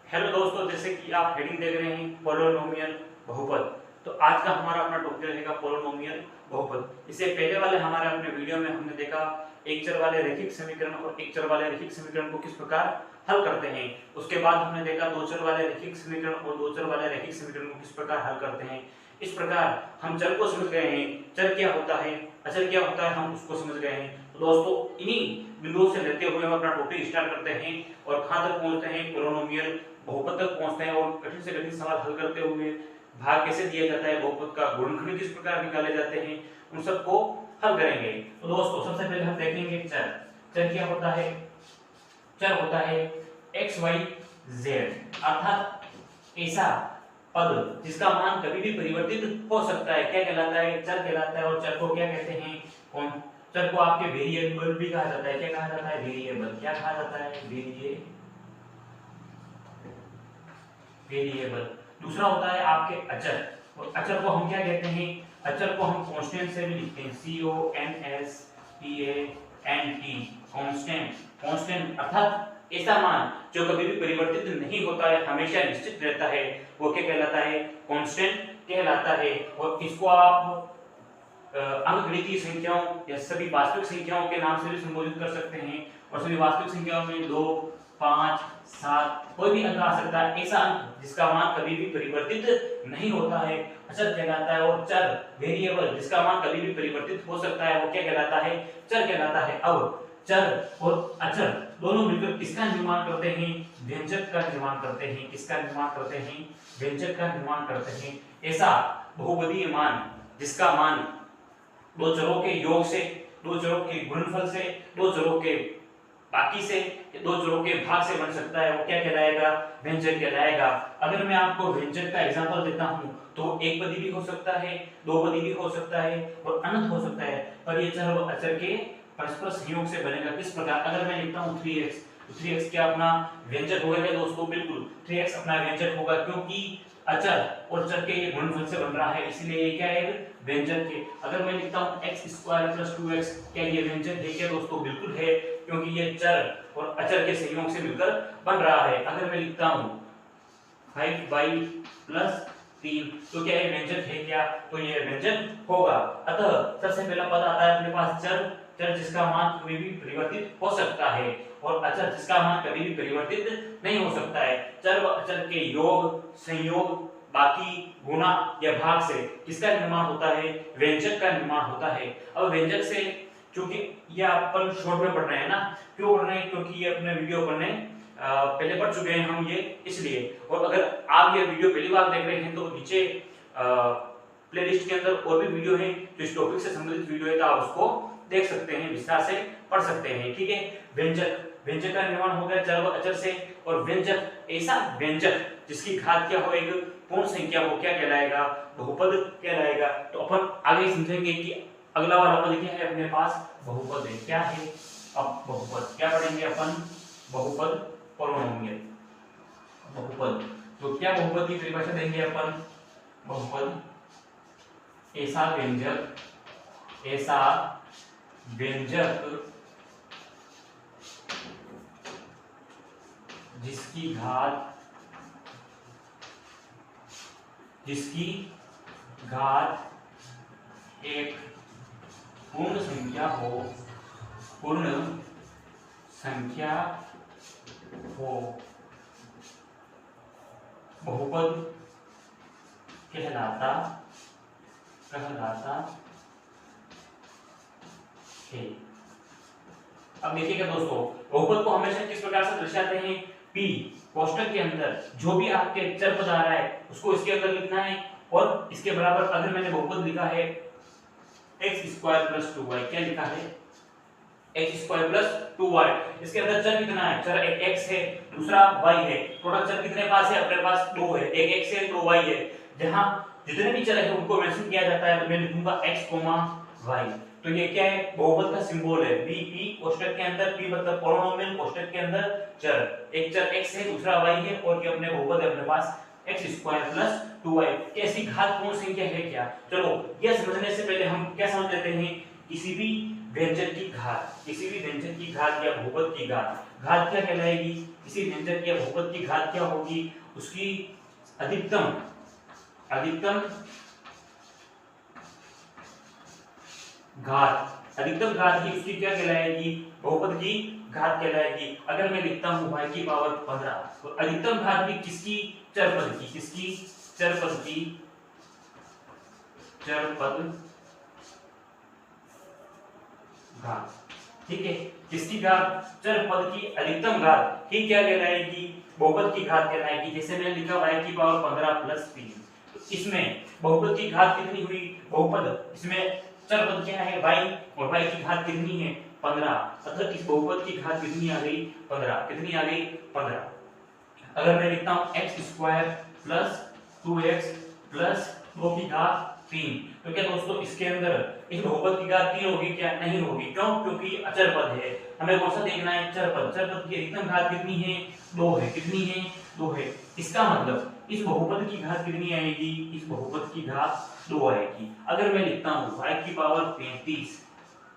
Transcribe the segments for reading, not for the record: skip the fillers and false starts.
Hello दोस्तों, जैसे कि आप हेडिंग देख रहे हैं पोलिनोमियल बहुपद। तो आज का हमारा अपना टॉपिक रहेगा पोलिनोमियल बहुपद। इससे पहले वाले हमारे अपने वीडियो में हमने देखा एक चर वाले रैखिक समीकरण और एक चर वाले रैखिक समीकरण को किस प्रकार हल करते हैं। उसके बाद हमने देखा दो चर वाले रैखिक समीकरण और दो चर वाले रैखिक समीकरण को किस प्रकार हल करते हैं। इस प्रकार हम चर को समझ गए हैं, चर क्या होता है, अचर क्या होता है, हम उसको समझ गए हैं। तो दोस्तों इन्हीं बिंदुओं से लेते हुए हम अपना टॉपिक स्टार्ट करते हैं और कहां तक पहुंचते हैं, पोलिनोमियल बहुपद तक पहुंचते हैं और कठिन से कठिन सवाल हल करते हुए भाग कैसे दिया जाता है, बहुपद का गुणनखंड किस प्रकार निकाले जाते हैं, उन सबको हल करेंगे। तो दोस्तों सबसे पहले हम देखेंगे चर। चर क्या होता है? चर होता है x y z, अर्थात ऐसा पद जिसका मान कभी भी परिवर्तित हो सकता है, क्या कहलाता है? चर कहलाता है। और चर को क्या कहते हैं? कौन? चर को आपके वेरिएबल भी कहा जाता है। क्या कहा जाता है? वेरिएबल। क्या कहा जाता है? वेरिएबल। दूसरा होता है आपके अचर। और अचर को हम क्या कहते हैं? अचर को हम कांस्टेंट से भी लिखते हैं, CONSTANT, कांस्टेंट। कांस्टेंट अर्थात ऐसा मान जो कभी भी परिवर्तित नहीं होता है, हमेशा निश्चित रहता है, वो क्या कहलाता है? कांस्टेंट कहलाता है। और इसको आप अंकगणितीय संख्याओं या सभी वास्तविक संख्याओं के नाम से भी संबोधित कर सकते हैं। और सभी वास्तविक संख्याओं में 2, 5, 7 कोई भी अंक आ सकता है। ऐसा अंक जिसका मान कभी भी परिवर्तित नहीं होता है अचर कहलाता है। और चर वेरिएबल जिसका मान कभी भी परिवर्तित हो सकता है, वो क्या कहलाता है? चर कहलाता है। अब चर और अचर दोनों मिलकर किसका निर्माण करते हैं? व्यंजक का निर्माण करते हैं। किसका निर्माण करते हैं? व्यंजक का निर्माण करते हैं। ऐसा बहुपदीय मान जिसका मान दो चरों के योग से, दो चरों के गुणनफल से, दो चरों के बाकी से, दो चरों के भाग से बन सकता है, वो क्या कहलाएगा? व्यंजक कहलाएगा। अगर मैं आपको व्यंजक का एग्जांपल देता हूं तो एक पदी भी हो सकता है, दो पदी भी हो सकता है और अनंत हो सकता है। पर ये चर और अचर के परस्पर संयोग से बनेगा। किस प्रकार? अगर मैं लिखता हूं 3x, तो 3x क्या अपना व्यंजक होगा क्या दोस्तों? बिल्कुल 3x अपना व्यंजक होगा, क्योंकि अचर और चर के ये गुणनफल से बन रहा है, इसलिए ये क्या है? व्यंजक के। अगर मैं लिखता हूं x² + 2x, क्या ये व्यंजक है क्या दोस्तों? बिल्कुल है, क्योंकि ये चर और अचर के संयोग से मिलकर बन रहा है। अगर मैं लिखता हूं 5y + 3, तो क्या ये व्यंजक है क्या? तो ये व्यंजक होगा। अतः सबसे पहला पद आता है अपने पास चर। चर जिसका मान कभी भी परिवर्तित हो सकता है और अचर जिसका मान कभी भी परिवर्तित नहीं हो सकता है। चर व अचर के योग, संयोग, बाकी, गुणा या भाग से किसका निर्माण होता है? व्यंजक का निर्माण होता है। अब व्यंजक से, क्योंकि ये अपन शॉर्ट में पढ़ रहे हैं ना, क्यों पढ़ रहे हैं? क्योंकि ये अपने वीडियो पढ़ने पहले पढ़ चुके हैं हम ये, इसलिए। और अगर आप ये वीडियो पहली बार देख रहे हैं तो नीचे प्लेलिस्ट के अंदर और भी वीडियो हैं जो इस टॉपिक से संबंधित वीडियो है, तो आप उसको देख सकते हैं, विस्तार से पढ़ सकते हैं। ठीक है। व्यंजक, व्यंजक का निर्माण हो गया चर व अचर से। और व्यंजक, ऐसा व्यंजक जिसकी घात क्या हो? एक पूर्ण संख्या हो, क्या कहलाएगा? बहुपद कहलाएगा। तो अपन आगे समझेंगे कि अगला वाला पद क्या है अपने पास? बहुपद है। क्या है? अब बहुपद क्या पढ़ेंगे अपन? बहुपद, पोलिनोमियल बहुपद। तो क्या बहुपद की परिभाषा देंगे अपन? बहुपद ऐसा व्यंजक, ऐसा व्यंजक जिसकी घात एक पूर्ण संख्या हो, पूर्ण संख्या हो, बहुपद कहलाता है। अब देखिएगा दोस्तों, बहुपद को हमेशा किस प्रकार से दर्शाते हैं? P कोष्ठक के अंदर जो भी आपके चर पद आ रहा है उसको इसके अंदर लिखना है। और इसके बराबर अगर मैंने बहुपद लिखा है x² + 2y, क्या लिखा है? x² + 2y। इसके अंदर चर कितना है? चर एक x है, दूसरा y है। टोटल चर कितने पास है? अपने पास 2 है, एक x है, 2 y है। जहां जितने भी चर है उनको मेंशन किया जाता है, तो मैं लिखूंगा x, y। तो ये क्या है? बहुपद का सिंबल है। P कोष्ठक के अंदर, P मतलब पोलिनोमियल, कोष्ठक के अंदर चर, एक चर x है, दूसरा y है, और ये अपने बहुपद है अपने पास x² + 2y। कैसी घात पूर्ण संख्या है क्या? चलो यह समझने से पहले हम क्या समझ लेते हैं? किसी भी व्यंजक की घात, किसी भी व्यंजक की घात या बहुपद की घात घात क्या कहलाएगी, किसी व्यंजक या बहुपद की घात क्या होगी, उसकी अधिकतम घात की उसकी क्या कहलाएगी, बहुपद की घात कहलाएगी। अगर मैं लिखता हूं y की पावर 15, तो अधिकतम घात भी किसकी, चरपद की, किसकी, चरपद घात, ठीक है, किसकी घात, चरपद की अधिकतम घात ही क्या कहलाएगी, बहुपद की घात कहलाएगी। जैसे मैंने लिखा y की पावर 15 प्लस 3, तो इसमें बहुपद की घात कितनी हुई, बहुपद, इसमें चरपद क्या है y, और y की घात कितनी है 15, अतः इस बहुपद की घात कितनी आ गई 15, कितनी आ गई 15। अगर मैं लिखता हूं x square plus 2x plus 2 की घात 3, तो क्या दोस्तों इसके अंदर इस बहुपद की घात 3 होगी क्या, नहीं होगी, क्यों, क्योंकि अचर पद है, हमें कौन सा देखना है, चरपद की अधिकतम घात कितनी है 2 है, कितनी है 2 है। इसका मतलब इस बहुपद की घात कितनी आएगी, इस बहुपद की घात 2 आएगी। अगर मैं लिखता हूं y की पावर 35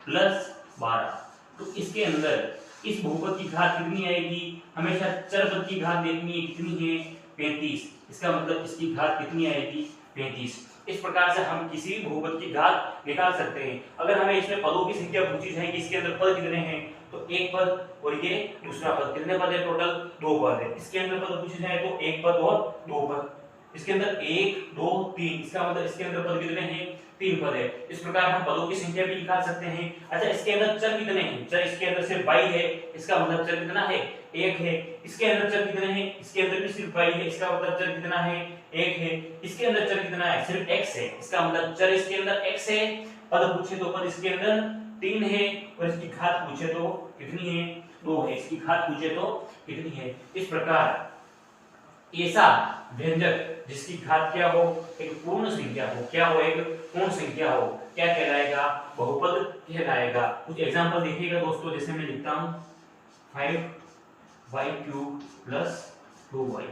प्लस 12, तो इसके अंदर इस बहुपद की घात कितनी आएगी, हमेशा चरपद की घात देखनी है, कितनी है 35, इसका मतलब इसकी घात कितनी आएगी 35। इस प्रकार से हम किसी भी बहुपद की घात निकाल सकते हैं। अगर हमें इसमें पदों की संख्या पूछी जाएगी, इसके अंदर पद कितने हैं, तो एक पद और ये दूसरा पद, कितने पद है टोटल, 2 पद है। इसके अंदर पद पूछे जाए तो एक पद और 2 पद, इसके अंदर 1 2 3, इसका मतलब इसके अंदर पद कितने हैं 3 पद है। इस प्रकार हम पदों की संख्या भी निकाल सकते हैं। अच्छा, इसके अंदर चर कितने हैं, चर इसके अंदर सिर्फ y है, इसका मतलब चर कितना है 1 है। इसके अंदर चर कितने हैं, इसके अंदर भी सिर्फ y है, इसका मतलब चर कितना है 1 है। इसके अंदर चर कितना है, सिर्फ x है, इसका मतलब चर इसके अंदर x है। पद पूछे तो पद इसके अंदर 3 है, और इसकी घात पूछे तो कितनी है 2 है, इसकी घात पूछे तो कितनी है। इस प्रकार ऐसा व्यंजक जिसकी घात क्या हो, एक पूर्ण संख्या हो, क्या हो, एक पूर्ण संख्या हो, क्या कहलाएगा, बहुपद कहलाएगा। कुछ एग्जांपल देखिएगा दोस्तों, जैसे मैं लिखता हूं 5y³ प्लस 2y,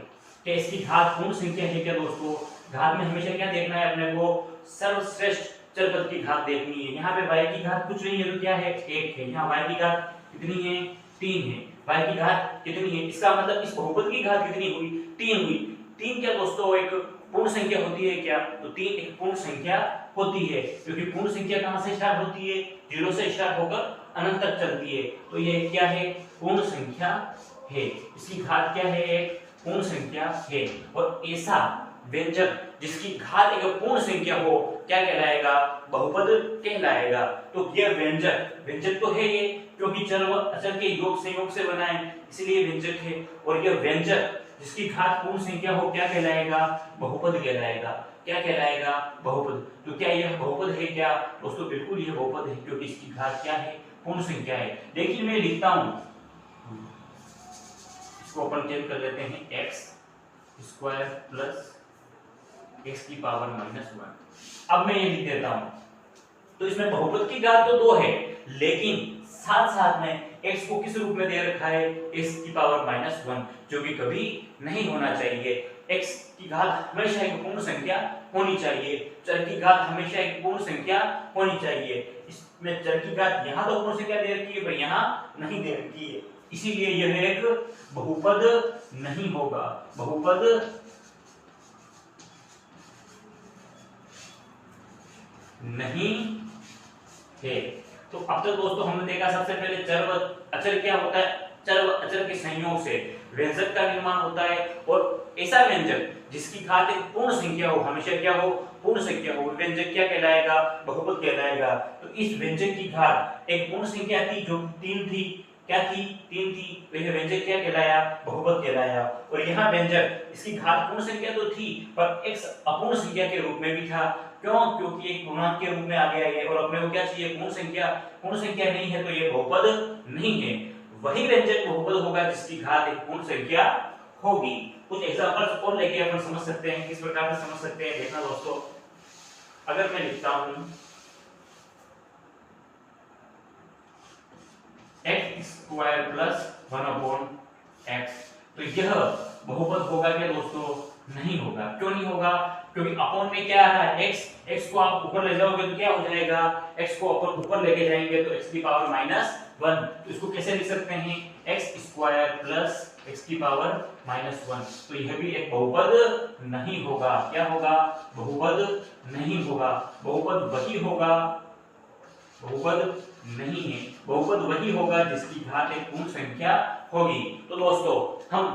क्या इसकी घात पूर्ण संख्या है क्या दोस्तों। घात में हमेशा क्या देखना है अपने को, सर्वश्रेष्ठ चरपद की घात देखनी है। यहाँ पे y की घात कुछ नहीं है तो क्या है 1 है, यहाँ y की घात कितनी है 3 है, y की घात कितनी है, इसका मतलब इस बहुपद की घात कितनी हुई 3 हुई। 3 क्या दोस्तों एक पूर्ण संख्या होती है क्या, तो 3 एक पूर्ण संख्या होती है, क्योंकि पूर्ण संख्या कहां से स्टार्ट होती है, 0 से स्टार्ट होकर अनंत तक चलती है, तो ये क्या है पूर्ण संख्या है, इसकी घात क्या है एक पूर्ण संख्या है। और ऐसा व्यंजक जिसकी घात एक पूर्ण संख्या हो क्या कहलाएगा, बहुपद कहलाएगा। तो यह व्यंजक तो है ये, क्योंकि चर व अचर के योग संयोग से बना है, इसलिए व्यंजक है। और यह व्यंजक जिसकी घात पूर्ण संख्या हो क्या कहलाएगा, बहुपद कहलाएगा। क्या कहलाएगा, बहुपद। तो क्या यह बहुपद है क्या दोस्तों, बिल्कुल यह बहुपद है, क्योंकि इसकी घात क्या है पूर्ण संख्या है। देखिए मैं लिखता हूं, इसको अपन चेंज कर लेते हैं x² प्लस x की पावर -1। अब मैं ये लिख देता हूं, तो इसमें बहुपद की घात तो 2 है, लेकिन साथ साथ में x को किस रूप में दे रखा है, x की पावर -1, जो कि कभी नहीं होना चाहिए। x की घात हमेशा एक पूर्ण संख्या होनी चाहिए, चर की घात हमेशा एक पूर्ण संख्या होनी चाहिए। इसमें चर की घात यहाँ तो पूर्ण संख्या दे रखी है, पर यहाँ नहीं दे रखी है, इसीलिए यह एक बहुपद नहीं होगा, बहुपद नहीं है। तो अब तक दोस्तों हमने देखा सबसे पहले चर व अचर क्या होता है, चर व अचर के संयोग से व्यंजक का निर्माण होता है। और ऐसा व्यंजक जिसकी घात एक पूर्ण संख्या हो, हमेशा क्या हो पूर्ण संख्या हो, व्यंजक क्या कहलाएगा, बहुपद कहलाएगा। तो इस व्यंजक की घात एक पूर्ण संख्या थी जो 3 थी, क्या थी 3 थी, तो यह व्यंजक क्या कहलाया, बहुपद कहलाया। और यहाँ व्यंजक इसकी घात पूर्ण संख्या तो थी, पर एक अपूर्ण संख्या के रूप में भी था, क्यों, क्योंकि एक पूर्णांक के रूप में आ गया है, और अपने को क्या चाहिए पूर्ण संख्या, पूर्ण संख्या नहीं है तो ये बहुपद नहीं है। वही व्यंजक बहुपद होगा जिसकी घात एक पूर्ण संख्या होगी। कुछ एग्जांपल्स और लेके अपन समझ सकते हैं, किस प्रकार से समझ सकते हैं, देखना दोस्तों। अगर मैं लिखता हूं x² प्लस 1/x, तो यह बहुपद होगा क्या दोस्तों, नहीं होगा। क्यों नहीं होगा, क्योंकि अपॉन में क्या आ रहा है x को आप ऊपर ले जाओगे तो क्या हो जाएगा, x को अपन ऊपर लेके जाएंगे तो x की पावर -1, तो इसको कैसे लिख सकते हैं एक्स स्क्वायर प्लस एक्स की पावर -1। तो यह भी एक बहुपद नहीं होगा। क्या होगा? बहुपद नहीं होगा। बहुपद वही होगा, बहुपद नहीं है, बहुपद वही होगा जिसकी घात एक पूर्ण संख्या होगी। तो दोस्तों हम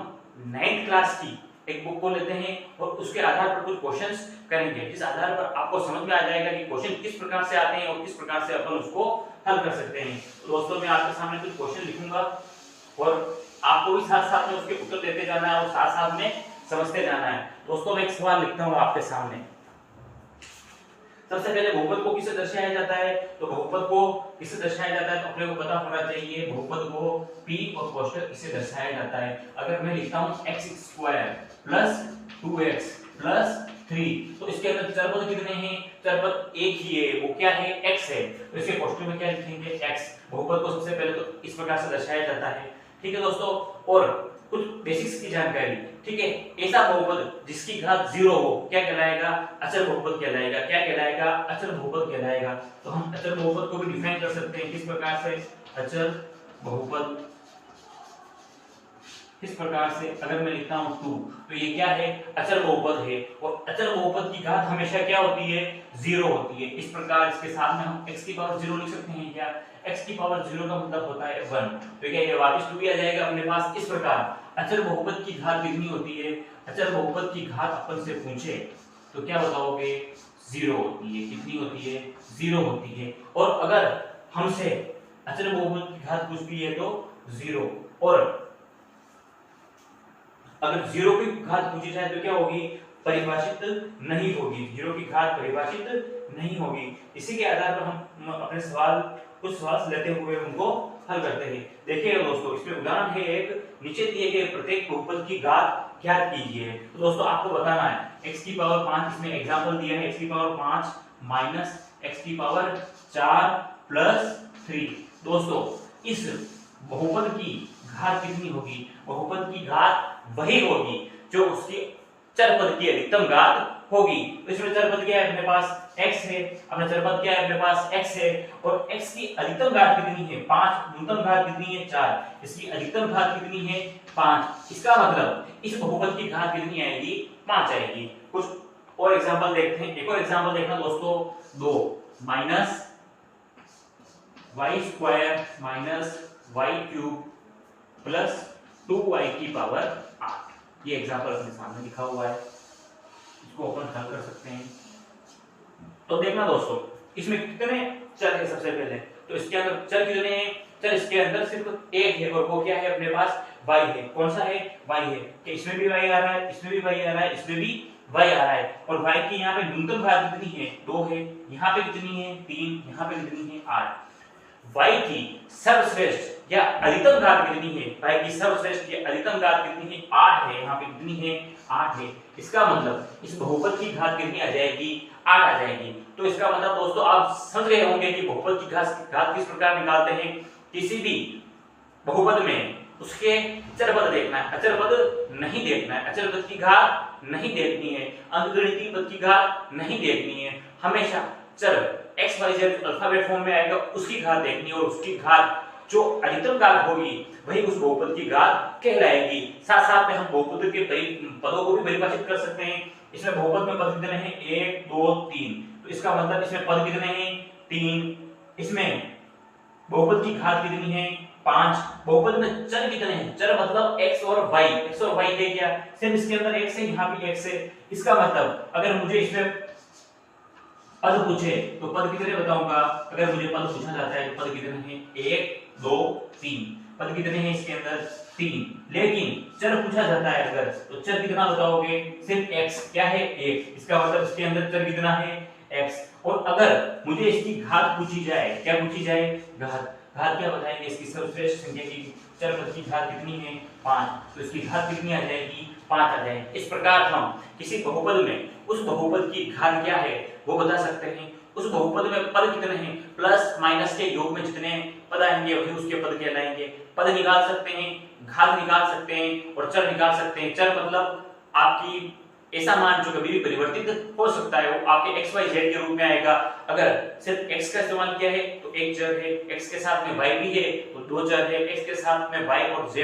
9th क्लास की एक बुक को लेते हैं और उसके आधार पर कुछ क्वेश्चंस करेंगे, जिस आधार पर आपको समझ में आ जाएगा कि क्वेश्चन किस प्रकार से आते हैं और किस प्रकार से अपन उसको हल कर सकते हैं। तो दोस्तों मैं आपके सामने कुछ क्वेश्चन लिखूंगा और आपको भी साथ साथ में उसके उत्तर देते जाना है और साथ साथ में समझते जाना है। दोस्तों मैं एक सवाल लिखता हूँ आपके सामने। सबसे पहले बहुपद को किससे दर्शाया जाता है? तो बहुपद को किससे दर्शाया जाता है तो अपने को पता होना चाहिए। बहुपद को p और कोष्ठक इससे दर्शाया जाता है। अगर मैं लिखता हूं x² प्लस 2x प्लस 3 तो इसके अंदर चरपद कितने हैं? चरपद एक ही है, वो क्या है? x है। तो इसके कोष्ठक में क्या लिखेंगे? x। बहुपद को सबसे पहले तो इस प्रकार से दर्शाया जाता है। ठीक है दोस्तों, और कुछ बेसिक्स की जानकारी। ठीक है, ऐसा बहुपद जिसकी घात 0 हो क्या कहलाएगा? अचर बहुपद कहलाएगा। क्या कहलाएगा? अचर बहुपद कहलाएगा। तो हम अचर बहुपद को भी डिफाइन कर सकते हैं किस प्रकार से? अचर बहुपद इस प्रकार से। अगर मैं लिखता हूं 2 तो ये क्या है? अचर बहुपद है और अचर बहुपद की घात हमेशा क्या होती है? 0 होती है। इस प्रकार इसके साथ में हम x की पावर 0 लिख सकते हैं। क्या x की पावर 0 का मतलब होता है 1। तो क्या ये वापस 2 भी आ जाएगा अपने पास। इस प्रकार अचर बहुपद की घात कितनी होती है? अचर बहुपद की घात अपन से पूछे तो क्या बताओगे? 0 होती है। कितनी होती है? 0 होती है। और अगर हमसे अचर बहुपद की घात पूछती है तो 0, और अगर 0 की घात पूछी जाए तो क्या होगी? परिभाषित नहीं होगी। 0 की घात परिभाषित नहीं होगी। इसी के आधार पर हम अपने सवाल कुछ सवाल लेते हुए उनको हल करते हैं। देखिए दोस्तों, इसमें उदाहरण है एक, नीचे दिए गए प्रत्येक बहुपद की घात ज्ञात कीजिए। तो दोस्तों आपको बताना है x की पावर 5, इसमें एग्जांपल दिया है x की पावर 5 माइनस x की पावर 4 प्लस 3। दोस्तों इस बहुपद की घात कितनी होगी? बहुपद की घात वही होगी जो उसकी चरपद की अधिकतम घात होगी। तो इसमें चरपद क्या है अपने पास? x है। अपना चरपद क्या है अपने पास? x है। और x की अधिकतम घात कितनी है? 5। न्यूनतम घात कितनी है? 4। इसकी अधिकतम घात कितनी है? 5। इसका मतलब इस बहुपद की घात कितनी आएगी? 5 आएगी। कुछ और एग्जांपल देखते हैं। एक और एग्जांपल देखना दोस्तों, 2 minus y² minus y³ plus 2y की पावर 8। ये एग्जांपल अपने सामने लिखा हुआ है, इसको अपन हल कर सकते हैं। तो देखना दोस्तों, इसमें कितने चर है? सबसे पहले तो इसके अंदर चर कितने हैं? चर इसके अंदर सिर्फ एक है और वो क्या है अपने पास? y है। कौन सा है? y है। कि इसमें भी y आ रहा है, इसमें भी y आ रहा है, इसमें भी y आ रहा है। और y की यहाँ पे न्यूनतम घात कितनी है? 2 है। यहाँ पे कितनी है? 3। यहाँ पे कितनी है? 8। y की सर्वश्रेष्ठ या अधिकतम घात कितनी है? y की सर्वश्रेष्ठ या अधिकतम घात कितनी है? 8 है। यहाँ पे कितनी है? 8 है। इसका मतलब इस बहुपद की घात कितनी आ जाएगी? 8 आ जाएगी। तो इसका मतलब दोस्तों आप समझ गए होंगे कि बहुपद की घात किस प्रकार निकालते हैं। किसी भी बहुपद में उसके चरपद देखना है, अचरपद नहीं देखना है। अचरपद की घात नहीं देखनी है, अंकगणितीय पद की घात नहीं देखनी है। हमेशा चर x y z alphabet form में आएगा उसकी घात देखनी है और उसकी घात जो अधिकतम घात होगी वही उस बहुपद की घात कहलाएगी। साथ साथ में हम बहुपद के पदों को भी परिभाषित कर सकते हैं। इसमें बहुपद में पद कितने हैं? 1 2 3। तो इसका मतलब इसमें पद कितने हैं? 3। इसमें बहुपद की घात कितनी है? 5। बहुपद में चर कितने हैं? चर मतलब x और y। x और y है क्या? सिर्फ इसके अंदर x है, यहाँ भी x है। इसका मतलब अगर मुझे इसमें पद पूछे तो पद कितने बताऊंगा? अगर मुझे पद पूछा जाता है तो पद कितने हैं? 1 2 3। पद कितने हैं इसके अंदर? 3। लेकिन चर पूछा जाता है अगर तो चर कितना बताओगे? सिर्फ x। क्या है? 1। इसका मतलब इसके अंदर चर कितना है? x। और अगर मुझे इसकी घात पूछी जाए, क्या पूछी जाए? घात। घात क्या बताएंगे? इसकी सर्वश्रेष्ठ संख्या की चरपद की घात कितनी है? 5। तो इसकी घात कितनी आ जाएगी? 5 आ जाएगी। इस प्रकार हम किसी बहुपद में उस बहुपद की घात क्या है वो बता सकते हैं। उस बहुपद में पद कितने हैं? प्लस माइनस के योग में जितने पद आएंगे वही उसके पद कहलाएंगे। पद निकाल सकते हैं, घात निकाल सकते हैं और चर निकाल सकते हैं। चर मतलब आपकी ऐसा मान जो कभी भी परिवर्तित हो सकता है वो आपके x y z के रूप में आएगा। अगर सिर्फ x का इस्तेमाल किया है तो एक चर है, x के साथ में y भी है तो दो चर है, x के साथ में y और z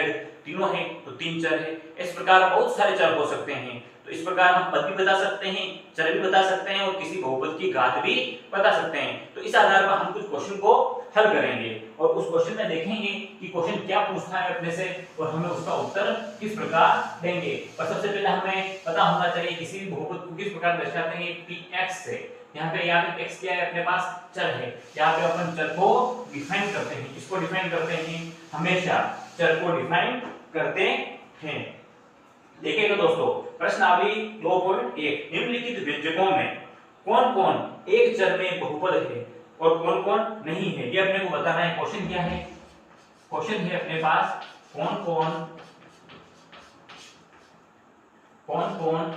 तीनों हैं तो तीन चर है। इस प्रकार बहुत सारे चर हो सकते हैं। तो इस प्रकार हम पद भी बता सकते हैं, चर भी बता सकते हैं और किसी बहुपद की घात भी बता सकते हैं। तो इस आधार पर हम कुछ क्वेश्चन को हल करेंगे और उस क्वेश्चन में देखेंगे कि क्वेश्चन क्या पूछता है अपने से और हमें उसका उत्तर किस प्रकार देंगे। और सबसे पहले हमें पता होना चाहिए किसी भी बहुपद को किस प्रकार दर्शाते हैं px से। यहाँ पे x क्या है, अपने पास चर है। यहाँ पे अपन चर को डिफाइन करते हैं। किसको डिफाइन करते हैं? हमेशा चर को डिफाइन करते हैं। देखिएगा दोस्तों, प्रश्नावली 2.1 निम्नलिखित व्यंजकों में कौन कौन एक चर में बहुपद है और कौन कौन नहीं है, ये अपने को बताना है। क्वेश्चन क्या है? क्वेश्चन है अपने पास कौन कौन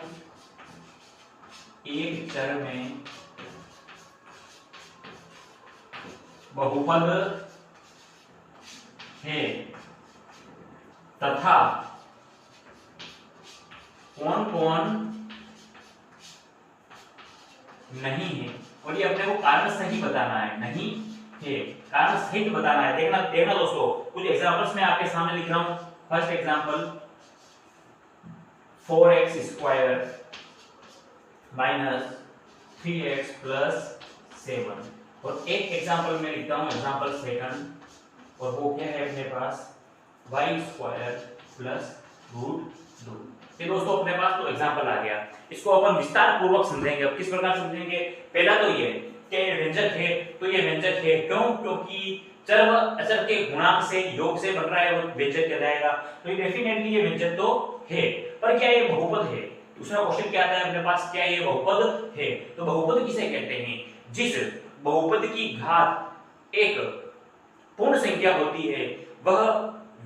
एक चर में बहुपद है तथा कौन कौन नहीं है। और ये अपने को कारण सहित बताना है, नहीं है कारण सहित बताना है। देखना दोस्तों, कुछ एग्जांपल्स मैं आपके सामने लिख रहा हूं। First example 4x square minus 3x plus 7 और एक एग्जांपल में लिखता हूं एग्जांपल सेकंड और वो क्या है अपने पास y स्क्वायर प्लस रूट 2। ये दोस्तों अपने पास तो एग्जांपल आ गया। इसको अपन विस्तार पूर्वक समझेंगे। अब किस प्रकार समझेंगे? पहला तो ये कि ये व्यंजक है तो ये व्यंजक है क्यों? क्योंकि चर व अचर के गुणांक से योग से बन रहा है वो व्यंजक कहलाएगा। तो ये डेफिनेटली ये व्यंजक तो है। पर क्या ये बहुपद है? दूसरा क्वेश्चन क्या आता है अपने पास, क्या ये बहुपद है? तो बहुपद किसे कहते हैं? जिस बहुपद की घात एक पूर्ण संख्या होती है वह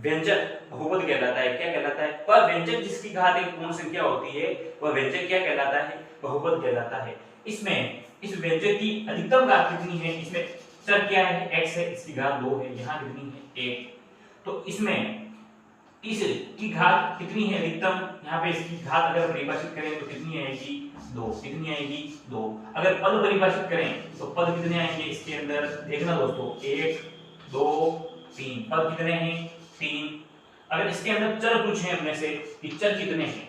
व्यंजक बहुपद कहलाता है। क्या कहलाता है? वह व्यंजक जिसकी घात एक पूर्ण संख्या होती है वह व्यंजक क्या कहलाता है? बहुपद कहलाता है। इसमें इस व्यंजक की अधिकतम घात कितनी है? इसमें चर क्या है? x है, इसकी घात 2 है, यहाँ कितनी है? 1। तो इसमें इसकी घात कितनी है अधिकतम? यहाँ पे इसकी घात अगर परिभाषित करें तो कितनी आएगी? 2। कितनी आएगी? 2। अगर पद परिभाषित करें तो पद कितने आएंगे इसके अंदर? देखना दोस्तों, 1 2 3 पद कितने हैं? 3। अगर इसके अंदर चर पूछे अपने से कि चर कितने हैं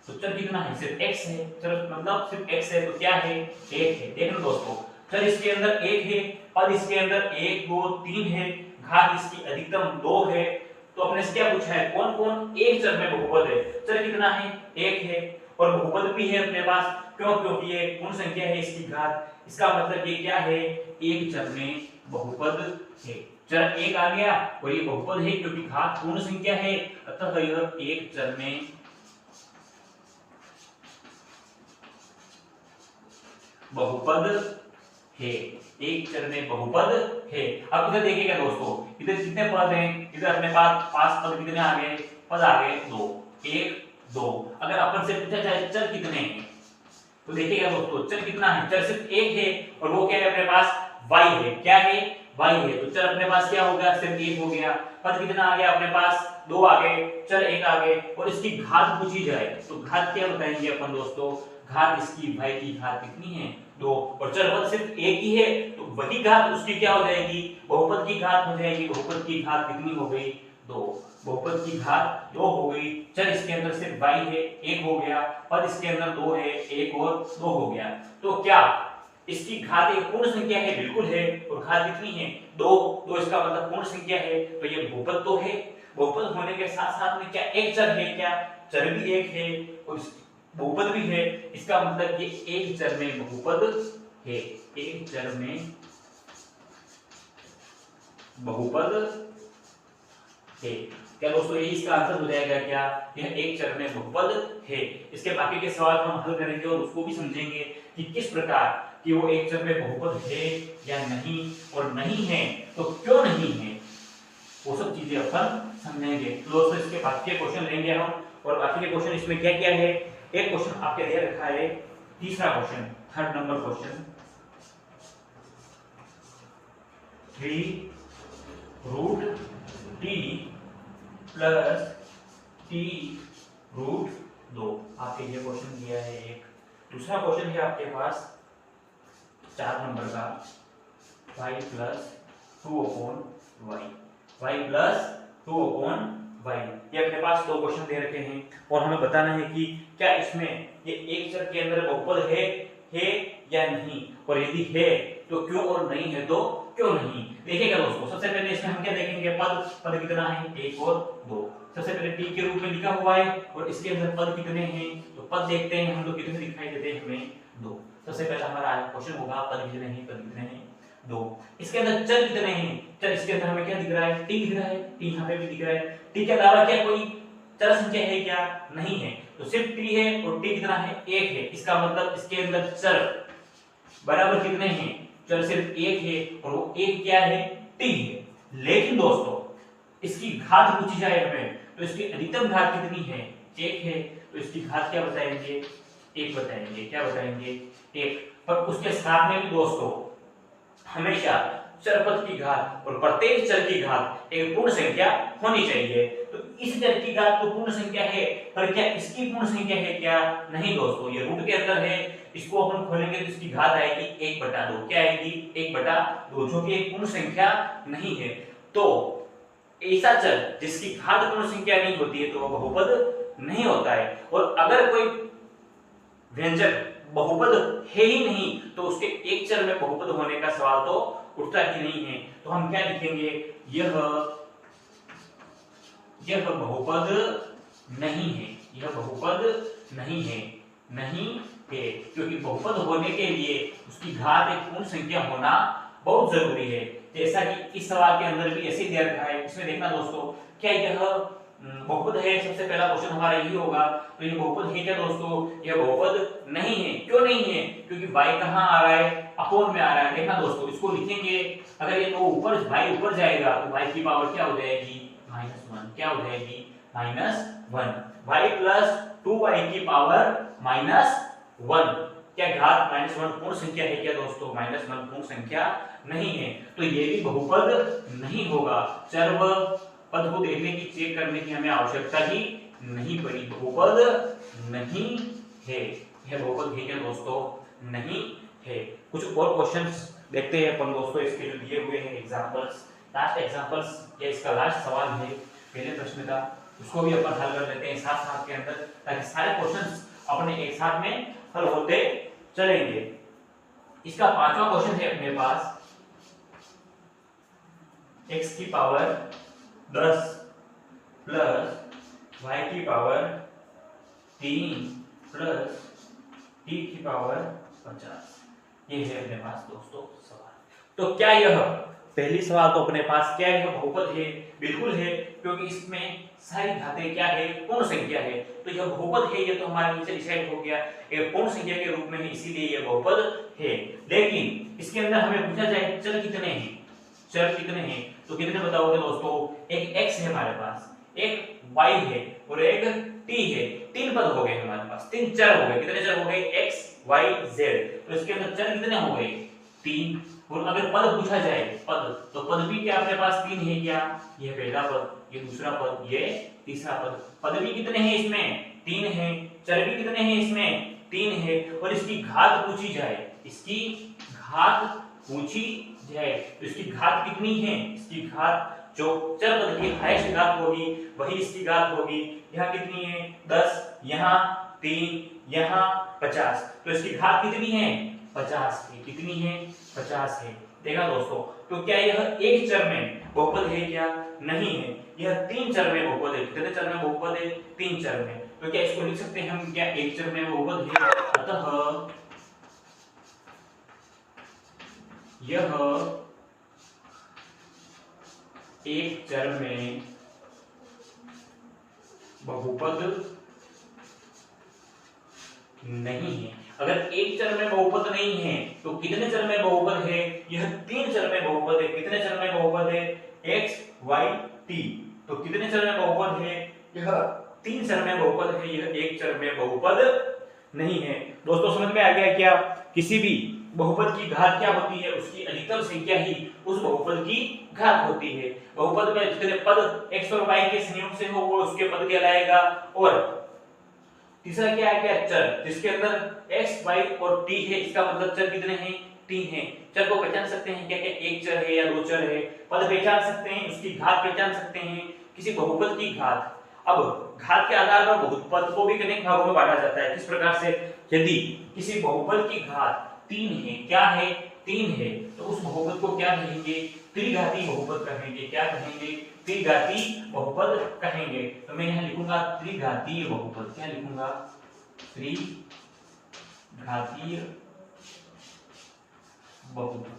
तो चर कितना है? सिर्फ x है। चर मतलब सिर्फ x है तो क्या है? 1 है। देखना दोस्तों, चर इसके अंदर 1 है, पद इसके अंदर 1 2 3 है, घात इसकी अधिकतम 2 है। तो अपने से क्या पूछा है? कौन कौन एक चर में बहुपद है? चर कितना है? 1 है और बहुपद भी है अपने पास। क्यों? क्योंकि ये पूर्ण संख्या है, इसकी घात। इसका मतलब ये क्या है? एक चर में बहुपद है। चर 1 आ गया और ये बहुपद है क्योंकि घात पूर्ण संख्या है, अतः यह एक चर में बहुपद है। एक चर में बहुपद है। अब इधर देखिएगा दोस्तों, इधर कितने पद हैं? इधर अपने पास 5 पद कितने आ गए? पद आ गए 2, 1 2। अगर अपन से पूछा जाए चर कितने हैं तो देखिएगा दोस्तों, चर कितना है? चर सिर्फ 1 है और वो क्या है अपने पास? y है। क्या है? y है। तो चर अपने पास क्या हो गया? सिर्फ 1 हो गया। पद कितना आ गया अपने पास? 2 आ गए, चर 1 आ गए। और इसकी घात पूछी जाए तो घात क्या बताएंगे अपन दोस्तों? घात इसकी y की घात कितनी है? 2। और चर पद सिर्फ 1 ही है तो वही घात उसकी क्या हो जाएगी? बहुपद की घात हो जाएगी। बहुपद की घात कितनी हो गई? 2। बहुपद की घात 2 हो गई। चर इसके अंदर सिर्फ y है, 1 हो गया। पद इसके अंदर 2 है, 1 और 2 हो गया। तो क्या इसकी घात एक पूर्ण संख्या है? बिल्कुल है। और घात कितनी है? 2। तो इसका मतलब पूर्ण संख्या है तो ये बहुपद तो है। बहुपद होने के साथ साथ में क्या एक चर है? क्या चर भी एक है और बहुपद भी है। इसका मतलब ये एक चर में बहुपद है। एक चर में बहुपद है। क्या दोस्तों यही इसका आंसर हो जाएगा? क्या यह एक चर में बहुपद है? इसके बाकी के सवाल हम हल करेंगे और उसको भी समझेंगे कि किस प्रकार कि वो एक चर में बहुपद है या नहीं, और नहीं है तो क्यों नहीं है, वो सब चीजें अपन समझेंगे। तो दोस्तों इसके बाकी के क्वेश्चन लेंगे हम। और बाकी के क्वेश्चन इसमें क्या क्या है? एक क्वेश्चन आपके दे रखा है, तीसरा question, 3rd number question, 3 √t + t √3 2। आपके ये क्वेश्चन दिया है एक। दूसरा क्वेश्चन है आपके पास 4 नंबर का y plus 2/y, y plus 2/y। ये अपने पास दो क्वेश्चन दे रखे हैं और हमें बताना है कि क्या इसमें ये एक चर के अंदर बहुपद है या नहीं, और यदि है तो क्यों, और नहीं है तो क्यों नहीं। देखिएगा दोस्तों, सबसे पहले इसमें हम क्या देखेंगे, पद कितना है, 1 और 2। सबसे पहले t के रूप में लिखा हुआ है और इसके अंदर पद कितने हैं, तो पद देखते हैं हम, तो कितने दिखाई देते हैं हमें, 2। सबसे पहला हमारा क्वेश्चन होगा पद कितने हैं, पद कितने हैं, 2। इसके अंदर चर कितने हैं, चर इसके अंदर हमें क्या दिख रहा है, t दिख रहा है, t यहाँ पे भी दिख रहा है। t के अलावा क्या कोई चर संख्या है क्या, नहीं है, तो सिर्फ t है और t कितना है, 1 है। इसका मतलब इसके अंदर चर बराबर कितने हैं, चर सिर्फ 1 है और वो 1 क्या है, t है। लेकिन दोस्तों इसकी घात पूछी जाए हमें, तो इसकी अधिकतम घात कितनी है, 1 है, तो इसकी घात क्या बताएंगे, 1 बताएंगे। क्या बताएंगे, 1। पर उसके साथ में भी दोस्तों हमेशा चर पद की घात और प्रत्येक चर की घात एक पूर्ण संख्या होनी चाहिए। तो इस चर की घात तो पूर्ण संख्या है, पर क्या इसकी पूर्ण संख्या है क्या, नहीं दोस्तों, ये रूट के अंदर है। इसको अपन खोलेंगे तो इसकी घात आएगी 1/2। क्या आएगी, 1/2, जो कि एक पूर्ण संख्या नहीं है। तो ऐसा चर जिसकी घात पूर्ण संख्या नहीं होती है तो वह बहुपद नहीं होता है। और अगर कोई व्यंजक बहुपद है ही नहीं तो उसके एक चर में बहुपद होने का सवाल तो उठता ही नहीं है। तो हम क्या लिखेंगे, यह बहुपद नहीं है, यह बहुपद नहीं है, नहीं है, क्योंकि बहुपद होने के लिए उसकी घात एक पूर्ण संख्या होना बहुत जरूरी है। जैसा कि इस सवाल के अंदर भी ऐसे दे रखा है, इसमें देखना दोस्तों, क्या यह बहुपद है, सबसे पहला क्वेश्चन हमारा यही होगा। तो ये बहुपद है क्या दोस्तों, यह बहुपद नहीं है। क्यों नहीं है, क्योंकि y कहां आ रहा है, अपोन में आ रहा है। देखना दोस्तों, इसको लिखेंगे, अगर ये तो ऊपर y ऊपर जाएगा तो y की पावर क्या हो जाएगी, -1। क्या हो जाएगी, -1। y प्लस 2y की पावर -1। क्या घात -1 पूर्ण संख्या है क्या दोस्तों, -1 पूर्ण संख्या नहीं है, तो ये भी बहुपद नहीं होगा। चर व पद को देखने की, चेक करने की हमें आवश्यकता ही नहीं पड़ी, बहुपद नहीं है। यह बहुपद है क्या दोस्तों, नहीं है। कुछ और क्वेश्चंस देखते हैं अपन दोस्तों, इसके जो दिए हुए हैं एग्जांपल्स, लास्ट एग्जांपल्स, ये इसका लास्ट सवाल है पहले प्रश्न का, उसको भी अपन हल कर लेते हैं साथ साथ के अंदर, ताकि सारे क्वेश्चंस अपने एक साथ में हल होते चलेंगे। इसका 5वां क्वेश्चन है अपने पास, x की पावर 10 प्लस y की पावर 3 प्लस t की पावर 50। ये है अपने पास दोस्तों सवाल। तो क्या यह, पहली सवाल तो अपने पास क्या है, बहुपद है, बिल्कुल है, क्योंकि इसमें सारी घातें क्या है, पूर्ण संख्या है। तो यह बहुपद है, ये तो हमारे नीचे डिसाइड हो गया, एक पूर्ण संख्या के रूप में है, इसीलिए यह बहुपद है। लेकिन इसके अंदर हमें पूछा जाए चर कितने हैं, चर कितने हैं, तो कितने बताओगे दोस्तों, एक x है हमारे पास, एक y है और एक t है। 3 पद हो गए हमारे पास, 3 चर हो गए। कितने चर हो गए, x y z। तो इसके अंदर चर कितने हो गए, 3। और अगर पद पूछा जाए, पद, तो पद भी क्या अपने पास 3 है क्या, ये पहला पद, ये दूसरा पद, ये तीसरा पद। पद भी कितने हैं इसमें, 3 है। चर भी कितने हैं इसमें, 3 है। और इसकी घात पूछी जाए, इसकी घात पूछी जाए, तो इसकी घात कितनी है, इसकी घात जो चर पद की हाईएस्ट घात होगी वही इसकी घात होगी। यहाँ कितनी है, 10, यहाँ 3, यहाँ 50। तो इसकी घात कितनी है, 50 है। कितनी है, 50 है। देखा दोस्तों, तो क्या यह एक चर में बहुपद है क्या, नहीं है, यह 3 चर में बहुपद है। कितने चर में बहुपद है, 3 चर में। तो क्या इसको लिख सकते हैं हम, क्या एक चर में बहुपद है, अतः यह एक चर में बहुपद नहीं है। अगर एक चर में बहुपद नहीं है तो कितने चर में बहुपद है, यह 3 चर में बहुपद है। कितने चर में बहुपद है, x y t। तो कितने चर में बहुपद है, यह 3 चर में बहुपद है, यह एक चर में बहुपद नहीं है। दोस्तों समझ में आ गया क्या, किसी भी बहुपद की घात क्या होती है, उसकी अधिकतम संख्या ही उस बहुपद की घात होती है। बहुपद में जितने पद x और y के संयोग से हो वो उसके पद कहलाएगा, और तीसरा क्या है, क्या चर, जिसके अंदर x, y और t है, इसका मतलब चर कितने हैं, 3 हैं। चर को पहचान सकते हैं क्या क्या, एक चर है या दो चर है, पद पहचान सकते हैं, उसकी घात पहचान सकते हैं, किसी बहुपद की घात। अब घात के आधार पर बहुपद को भी अनेक भागों में बांटा जाता है। किस प्रकार से, यदि किसी बहुपद की घात 3 है, क्या है, 3 है, तो उस बहुपद को क्या कहेंगे, त्रिघाती बहुपद कहेंगे। क्या कहेंगे, त्रिघाती बहुपद कहेंगे। तो मैं यहां लिखूंगा त्रिघातीय बहुपद। क्या लिखूंगा, त्रिघातीय बहुपद।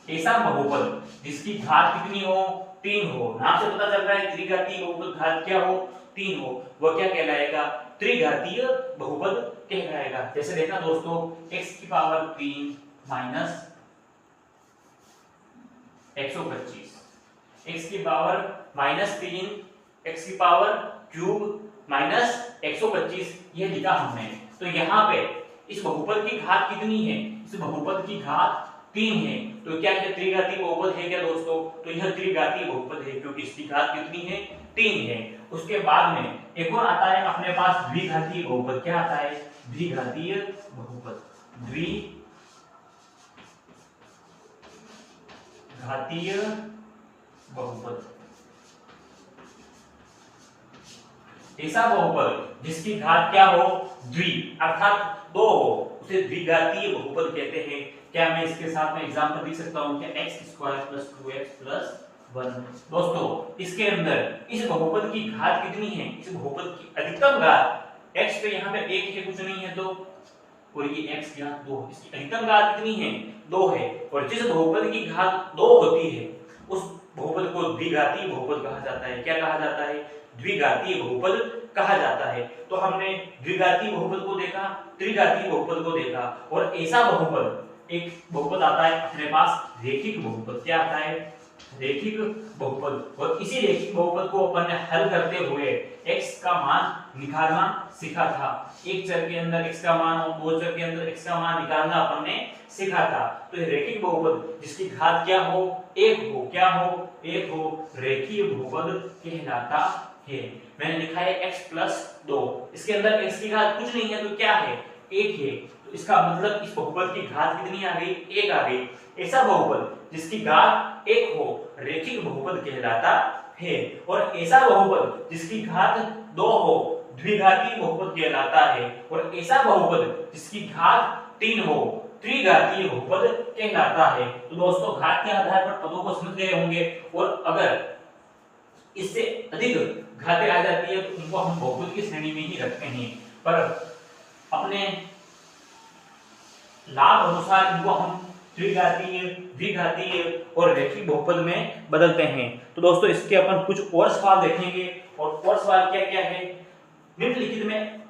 ऐसा बहुपद जिसकी घात कितनी हो, 3 हो, नाम से पता चल रहा है त्रिघातीय बहुपद घात क्या हो, 3 हो, वह क्या कहलाएगा, त्रिघातीय बहुपद कहलाएगा। जैसे देखना दोस्तों, x की पावर 3 माइनस 125, x की पावर माइनस 3, x की पावर क्यूब माइनस 125, ये लिखा हमने। तो यहाँ पे इस बहुपद की घात कितनी है, इस बहुपद की घात 3 है, तो क्या है, त्रिघातीय बहुपद है क्या दोस्तों, तो यह त्रिघातीय बहुपद है क्योंकि इसकी घात कितनी है, 3 है। उसके बाद में एक और आता है अपने पास द्विघातीय बहुपद। क्या आता है, द्विघातीय बहुपद, द्विघातीय बहुपद। ऐसा बहुपद जिसकी घात क्या हो, द्वि अर्थात 2 हो, उसे द्विघातीय बहुपद कहते हैं। क्या मैं इसके साथ में एग्जांपल दे सकता हूं, क्या x² + 2x + 1। दोस्तों इसके अंदर इस बहुपद की घात कितनी है, इस बहुपद की अधिकतम घात, x पे यहाँ पे 1 है, कुछ नहीं है तो, और ये x यहाँ 2, इसकी अधिकतम घात कितनी है, 2 है। और जिस बहुपद की घात 2 होती है उस बहुपद को द्विघातीय बहुपद कहा जाता है। क्या कहा जाता है, द्विघातीय बहुपद कहा जाता है। तो हमने द्विघातीय बहुपद को देखा, त्रिघातीय बहुपद को देखा, और ऐसा बहुपद, एक बहुपद आता है अपने पास रेखिक बहुपद। क्या आता है, रेखिक बहुपद। और इसी रेखिक बहुपद को अपन ने हल करते हुए x का मान निकालना सीखा था। एक चर के अंदर x का मान और दो चर के अंदर x का मान निकालना अपन ने सीखा था। तो रेखिक बहुपद जिसकी घात क्या हो, 1 हो, क्या हो, 1 हो, रेखीय बहुपद कहलाता है। मैंने लिखा है x + 2, इसके अंदर x की घात कुछ नहीं है तो क्या है, 1 है, तो इसका मतलब इस बहुपद की घात कितनी आ गई, 1 आ गई। ऐसा बहुपद जिसकी घात 1 हो रेखिक बहुपद कहलाता है, और ऐसा बहुपद जिसकी घात 2 हो द्विघातीय बहुपद कहलाता है, और ऐसा बहुपद जिसकी घात 3 हो त्रिघातीय बहुपद कहलाता है। तो दोस्तों घात के आधार पर पदों को समझ गए होंगे, और अगर इससे अधिक घातें आ जाती है तो उनको हम बहुपद की श्रेणी में ही रखते हैं, पर अपने लाभ अनुसार इनको हम त्रिघातीय, द्विघातीय और रेखिक बहुपद में बदलते हैं। तो दोस्तों इसके अपन कुछ और सवाल देखेंगे, और सवाल क्या क्या है, निम्नलिखित में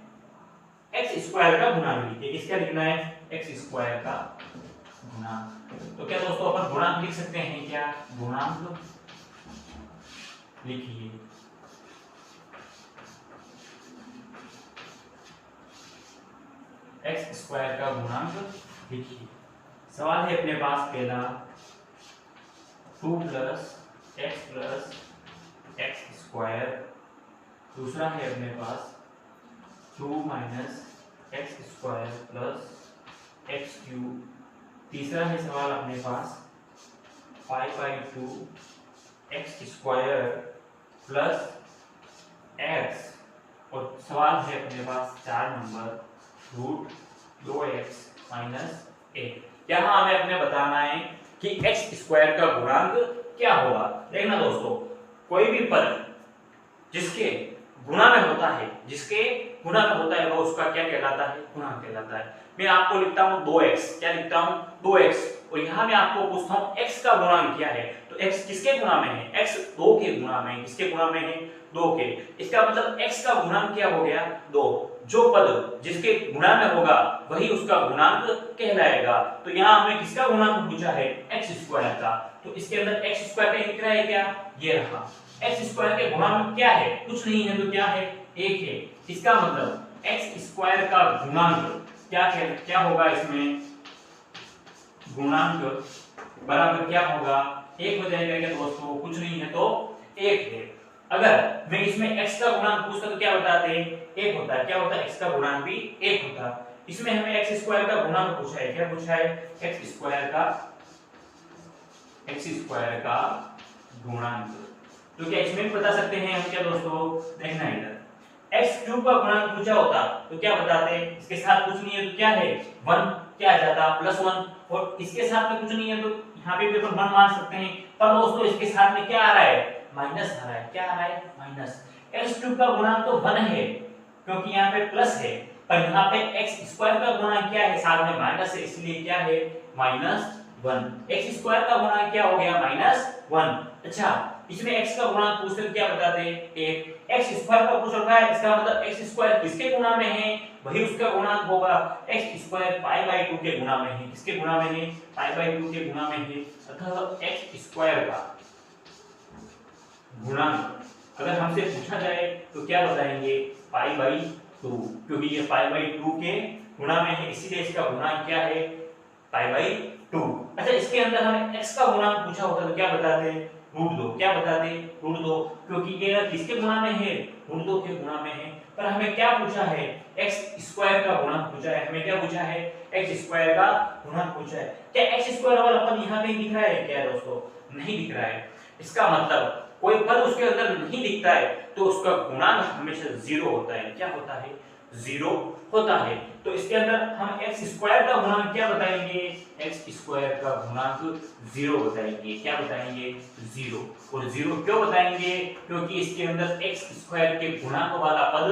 x² का गुणांक लिखिए। इसका लिखना है x² का गुणांक। तो क्या दोस्तों अपन गुणांक लिख सकते हैं, क्या गुणांक लिखिए। x² का गुणांक लिखिए। सवाल है अपने पास पहला 2 + x + x², दूसरा है अपने पास 2 - x² + x³, तीसरा है सवाल अपने पास 5/2 x² + x, और सवाल है अपने पास 4 नंबर √2x - 1। यहाँ हमें अपने बताना है कि x² का गुणांक क्या होगा। देखना दोस्तों, कोई भी पद जिसके गुणा में होता है, जिसके गुणा में होता है वो उसका क्या कहलाता है, गुणांक कहलाता है। मैं आपको लिखता हूं 2x, क्या लिखता हूं 2x, और यहाँ मैं आपको पूछता हूं x का गुणांक क्या है, तो x किसके गुणा में है, x 2 के गुणा में है। किसके गुणा में है, 2 के। इसका मतलब x का गुणांक क्या हो गया, 2। जो पद जिसके गुणा में होगा वही उसका गुणांक कहलाएगा। तो यहाँ हमें किसका गुणांक पूछा है, x² का, तो इसके अंदर x² का लिख रहा है क्या, ये रहा। x² के गुणांक क्या है, कुछ नहीं है तो क्या है, 1 है। इसका मतलब x² का गुणांक क्या होगा, इसमें गुणांक बराबर क्या होगा, 1 हो जाएगा क्या दोस्तों, कुछ नहीं है तो 1 है। अगर मैं इसमें x का गुणांक पूछता तो क्या बताते, 1 होता है। क्या होता है, x का गुणांक भी 1 होता। इसमें हमें x स्क्वायर का गुणांक पूछा है। क्या पूछा है, x स्क्वायर का गुणांक। तो क्या इसमें भी बता सकते हैं हम, क्या दोस्तों, देखना इधर x क्यूब का गुणांक पूछा होता तो क्या बताते, इसके साथ कुछ नहीं है तो क्या है 1, क्या आ जाता +1, और इसके साथ में कुछ नहीं है तो यहाँ पे पेपर 1 मान सकते हैं। पर दोस्तों इसके साथ में क्या आ रहा है, माइनस आ रहा है। क्या आ रहा है, माइनस। x क्यूब का गुणांक तो 1 है क्योंकि यहाँ पे प्लस है, पर यहाँ पे x स्क्वायर का गुणांक क्या है, साथ में माइनस है, इसलिए क्या है -1। x स्क्वायर का गुणांक क्या हो गया, -1। अच्छा, इसमें x का गुणांक पूछते तो क्या बताते, 1। x स्क्वायर का पूछ रखा है, इसका मतलब x स्क्वायर किसके गुणा में है, वही उसका गुणांक होगा। x स्क्वायर π/2 के गुणा में है। किसके गुणा में है, π/2 के गुणा में है। अतः x स्क्वायर का गुणांक अगर हमसे पूछा जाए तो क्या बताएंगे, π/2, क्योंकि ये π/2 के गुणा में है, इसीलिए इसका गुणांक क्या है, π/2। अच्छा, इसके अंदर हमें x का गुणांक पूछा होता तो क्या बताते, √2। क्या बताते, √2, क्योंकि ये किसके गुणा में है, √2 के गुणा में है। पर हमें क्या पूछा है, x स्क्वायर का गुणांक पूछा है। हमें क्या पूछा है, x स्क्वायर का गुणांक पूछा है। क्या x स्क्वायर वाला पद यहाँ पे दिख रहा है क्या दोस्तों, नहीं दिख रहा है। इसका मतलब कोई पद उसके अंदर नहीं दिखता है तो उसका गुणांक हमेशा 0 होता है। क्या होता है, 0 होता है। तो इसके अंदर हम x स्क्वायर का गुणांक क्या बताएंगे, x स्क्वायर का गुणांक 0 बताएंगे। क्या बताएंगे, 0। और 0 क्यों बताएंगे, क्योंकि इसके अंदर x स्क्वायर के गुणांक वाला पद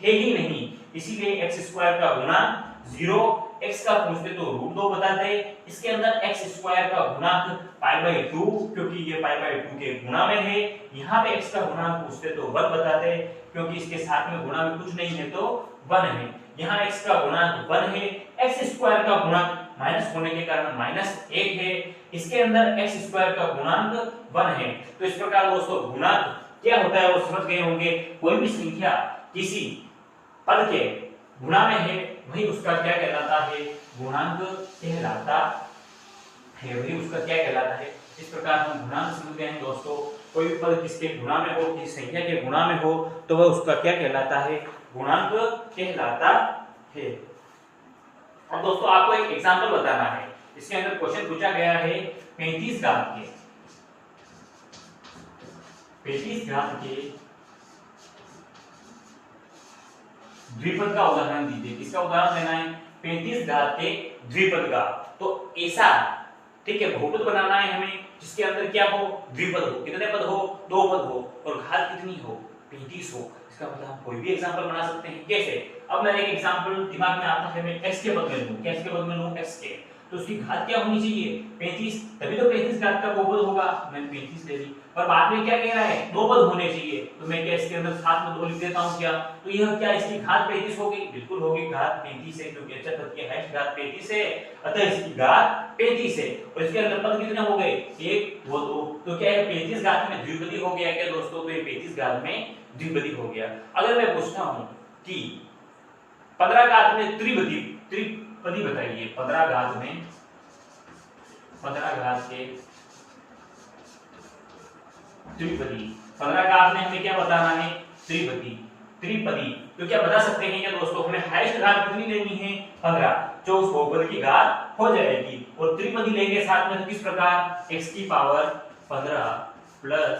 है ही नहीं, इसीलिए x स्क्वायर का गुणांक 0। x का पूछते तो √2 बताते, इसके अंदर x स्क्वायर का गुणांक π/2, क्योंकि ये π/2 के गुणा में है। यहाँ पे x का गुणांक पूछते तो 1 बताते, क्योंकि इसके साथ में गुणा में कुछ नहीं है तो 1 है। यहाँ x का गुणांक 1 है, x स्क्वायर का गुणांक माइनस होने के कारण -1 है। इसके अंदर x स्क्वायर का गुणांक 1 है। तो इस प्रकार दोस्तों गुणांक क्या होता है वो समझ गए होंगे। कोई भी संख्या किसी पद के गुणा में है वही उसका क्या कहलाता है, गुणांक कहलाता है। वही उसका क्या कहलाता है। इस प्रकार हम गुणांक समझ गए हैं दोस्तों। कोई भी पद किसके गुणा में हो, किसी संख्या के गुणा में हो तो वह उसका क्या कहलाता है, गुणांक कहलाता है। अब दोस्तों आपको एक एग्जांपल बताना है। इसके अंदर क्वेश्चन पूछा गया है 35 घात के द्विपद का उदाहरण दीजिए। किसका उदाहरण देना है, 35 घात के द्विपद का। तो ऐसा ठीक है बहुपद बनाना है हमें जिसके अंदर क्या हो, द्विपद हो। कितने पद हो, 2 पद हो, और घात कितनी हो, 35 हो। इसका मतलब हम कोई भी एग्जांपल बना सकते हैं। कैसे, अब मेरा एक एग्जांपल दिमाग में आता है, मैं x के बदले लूं। क्या के बदले लूं, x के, तो उसकी घात क्या होनी चाहिए, 35, तभी तो 35 घात का बहुपद होगा। मैंने 35 ले ली, पर बाद में क्या कह रहा है, 2 पद होने चाहिए, तो मैं क्या इसके अंदर साथ में 2 लिख देता हूं। क्या, तो यह क्या इसकी घात 35 होगी, बिल्कुल होगी, घात 35 है, क्योंकि अचर पद की हाईएस्ट घात 35 है, अतः इसकी घात 35 है। और इसके अंदर पद कितने हो गए, 1 वो 2, तो क्या है 35 घात में द्विपदी हो गया क्या दोस्तों, तो ये 35 घात में द्विपदी हो गया। अगर मैं पूछता हूं कि 15 घात में त्रिपदी बताइए, 15 घात के त्रिपदी, 15 घात में हमें क्या बताना है, त्रिपदी। तो क्या बता सकते हैं क्या दोस्तों, हमें हाईएस्ट घात कितनी लेनी है, 15, जो उस बहुपद की घात हो जाएगी। और त्रिपदी लेंगे साथ में तो किस प्रकार, x की पावर 15 प्लस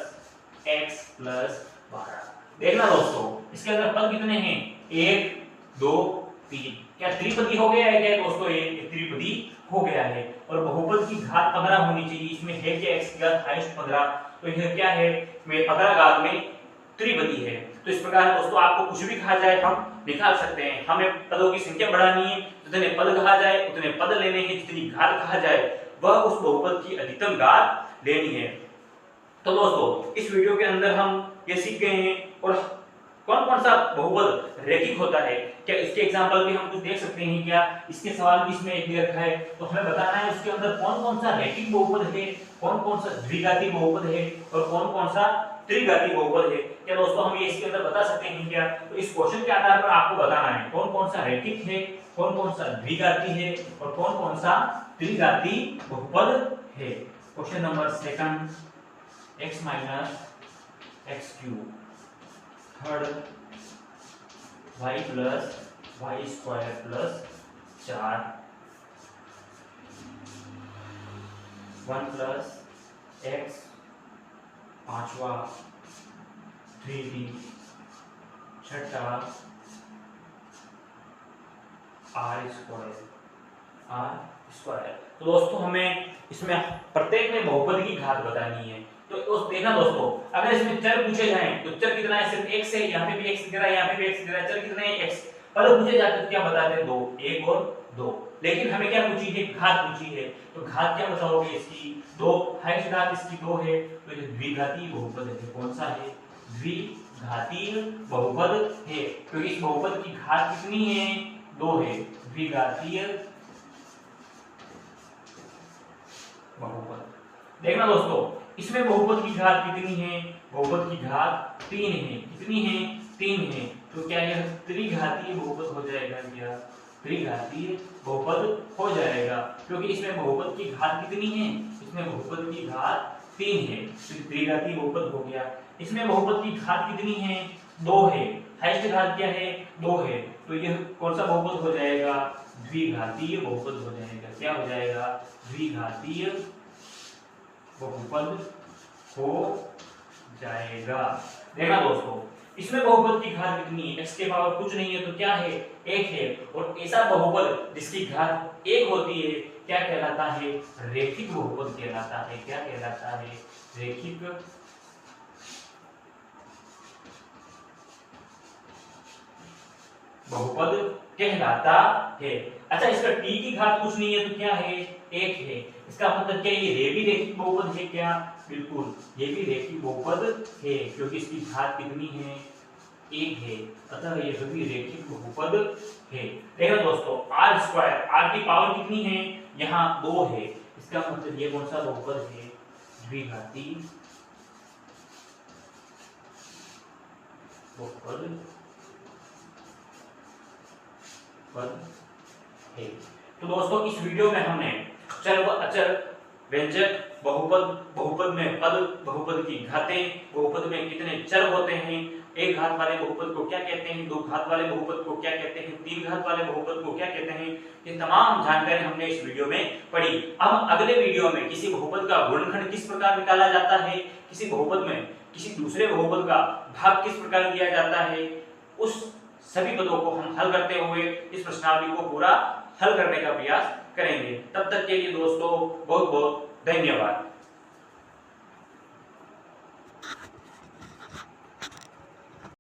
x प्लस 12। देखना दोस्तों इसके अंदर पद कितने हैं, 1 2 3। क्या त्रिपदी हो गया है क्या दोस्तों, ये त्रिपदी हो गया है। और बहुपद की घात 15 होनी चाहिए, इसमें है क्या x की घात हाईएस्ट 15, तो यह क्या है, में 15 घात में त्रिपदी है। तो इस प्रकार दोस्तों आपको कुछ भी कहा जाए हम निकाल सकते हैं। हमें पदों की संख्या बढ़ानी है, जितने पद कहा जाए उतने पद लेने हैं, जितनी घात कहा जाए वह उस बहुपद की अधिकतम घात लेनी है। तो दोस्तों इस वीडियो के अंदर हम ये सीख गए हैं, और कौन कौन सा बहुपद रैखिक होता है, क्या इसके एग्जांपल भी हम कुछ देख सकते हैं क्या, इसके सवाल भी इसमें एक दे रखा है, तो हमें बताना है उसके अंदर कौन कौन सा रैखिक बहुपद है, कौन कौन सा द्विघाती बहुपद है, और कौन कौन सा त्रिघाती बहुपद है। क्या दोस्तों हम ये इसके अंदर बता सकते हैं क्या, तो इस क्वेश्चन के आधार पर आपको बताना है कौन कौन सा रैखिक है, कौन कौन सा द्विघाती है, और कौन कौन सा त्रिघाती बहुपद है। Question number 2, x x cube, third y plus y square plus 4, 1 plus x, पांचवा 3d, छठा आर स्क्वायर। तो दोस्तों हमें इसमें प्रत्येक में बहुपद की घात बतानी है। तो उस देखना दोस्तों, अगर इसमें चर पूछे जाएं तो चर कितना है, सिर्फ x है, यहाँ पे भी x दिख रहा है, यहाँ पे भी x दिख रहा है, चर कितने हैं x। पहले पूछे जाते तो क्या बताते हैं 2, 1 और 2, लेकिन हमें क्या पूछी है, घात पूछी है। तो घात क्या बताओगे इसकी, 2, हाईएस्ट घात इसकी 2 है, तो ये द्विघातीय बहुपद है। कौन सा है, द्विघातीय बहुपद है, क्योंकि इस बहुपद की घात कितनी है, 2 है, द्विघातीय बहुपद। देखना दोस्तों, इसमें बहुपद की घात कितनी है, बहुपद की घात 3 है, कितनी है, 3 है। तो क्या यह त्रिघातीय बहुपद हो जाएगा, क्या त्रिघातीय बहुपद हो जाएगा, क्योंकि इसमें बहुपद की घात कितनी है, इसमें बहुपद की घात 3 है, तो त्रिघातीय बहुपद हो गया। इसमें बहुपद की घात कितनी है, 2 है, हाईएस्ट घात क्या है, 2 है, तो यह कौन सा बहुपद हो जाएगा, द्विघातीय बहुपद हो जाएगा। क्या हो जाएगा, द्विघातीय बहुपद हो जाएगा। देखना दोस्तों, इसमें बहुपद की घात कितनी है, x के पावर कुछ नहीं है तो क्या है, 1 है, और ऐसा बहुपद जिसकी घात 1 होती है क्या कहलाता है, रेखिक बहुपद कहलाता है। क्या कहलाता है, रेखिक बहुपद कहलाता है। अच्छा, इसका t की घात कुछ नहीं है तो क्या है, 1 है, इसका मतलब क्या ये भी रेखिक बहुपद है, क्या, बिल्कुल ये भी रेखिक बहुपद है, क्योंकि इसकी घात कितनी है, 1 है, अतः ये भी रेखिक बहुपद है। देखो दोस्तों, आर स्क्वायर, आर की पावर कितनी है, यहाँ 2 है, इसका मतलब ये कौन सा बहुपद है, द्विघातीय बहुपद है। तो दोस्तों, इस वीडियो में हमने चर व अचर, व्यंजक, बहुपद, बहुपद में पद, बहुपद की घातें, बहुपद में कितने चर होते हैं, एक घात वाले बहुपद को क्या कहते हैं, 2 घात वाले बहुपद को क्या कहते हैं, 3 घात वाले बहुपद को क्या कहते हैं, ये तमाम जानकारी हमने इस वीडियो में पढ़ी। अब अगले वीडियो में किसी बहुपद का गुणनखंड किस प्रकार निकाला जाता है, किसी बहुपद में किसी दूसरे बहुपद का भाग किस प्रकार दिया जाता है, उस सभी पदों को हम हल करते हुए इस प्रश्नावली को पूरा हल करने का प्रयास करेंगे। तब तक के लिए दोस्तों बहुत बहुत धन्यवाद।